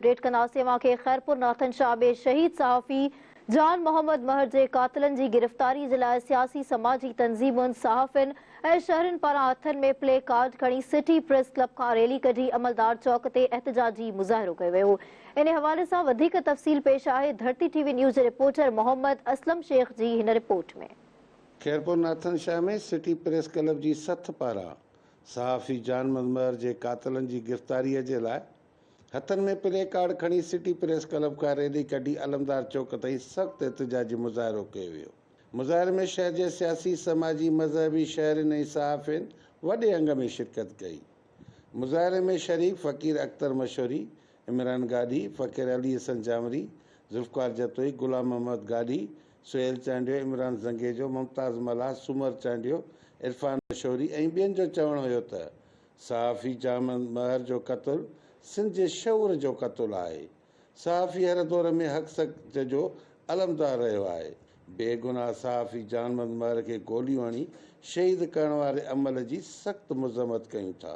Update कंदासीं खे Khairpur Nathan Shah में शहीद सहाफ़ी जान मोहम्मद महर जे कातिलनि जी गिरफ़्तारी जे लाइ सियासी समाजी तंज़ीमुनि सहाफ़िन ऐं शहरनि पारां हथनि में प्ले कार्ड खणी सिटी प्रेस क्लब खां रैली कढी अमलदार चौक ते एहतजाजी मुज़ाहिरो कयो वियो। इन हवाले सां वधीक तफ़सील पेश आहे धरती टीवी न्यूज़ जे रिपोर्टर मोहम्मद असलम शेख जी हिन रिपोर्ट में। खैरपुर नाथन शाह में सिटी प्रेस क्लब जी सथ पारां सहाफ़ी जान मोहम्मद महर जे कातिलनि जी गिरफ़्तारीअ जे लाइ हथनि में प्ले कार्ड खणी सिटी प्रेस क्लब खां रैली कढी अलमदार चौक ताईं सख़्तु एहतजाजी मुज़ाहिरो कयो वियो। मुज़ाहिरे में शहर जे सियासी समाजी मज़हबी शहरनि ऐं सहाफ़िन वॾे अंग में शिरकत कई। मुज़ाहिरे में शरीक फ़कीर अख्तर मशहूरी, इमरान गादी, फ़कीर अली हसन जामरी, ज़ुल्फ़कार जतोई, गुलाम मोहम्मद गादी, सुहेल चांडियो, इमरान ज़ंगेजो, मुमताज़ मल्हा, सुमर चांडियो, इरफान मशहूरी ऐं ॿियनि जो चवणु हुयो त सहाफ़ी जान मोहम्मद महर जो क़त्लु सिंध जे शऊर जो क़त्लु आहे। सहाफ़ी हर दौर में हक़ सच जो अलमदार रहियो आहे। बेगुनाह सहाफ़ी जान मोहम्मद महर खे गोलियूं हणी शहीद करण वारे अमल जी सख़्तु मज़म्मत कयूं था।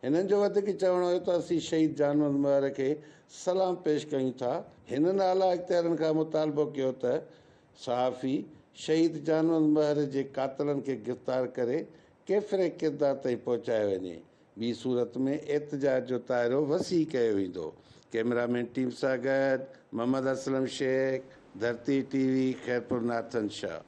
हिननि जो वधीक चवणु हुयो त असीं शहीद जान मोहम्मद महर खे सलाम पेश कयूं था। हिननि आला इख़्तियारनि खां मुतालबो कयो त सहाफ़ी शहीद जान मोहम्मद महर जे कातिलनि खे गिरफ़्तार करे केतिरे किरदार ताईं पहुचायो वञे। ॿी सूरत में एहतजाज जो दाइरो वसी कयो वेंदो। कैमरामैन टीम सां गॾु मोहम्मद असलम शेख, धरती टीवी, खैरपुर नाथन शाह।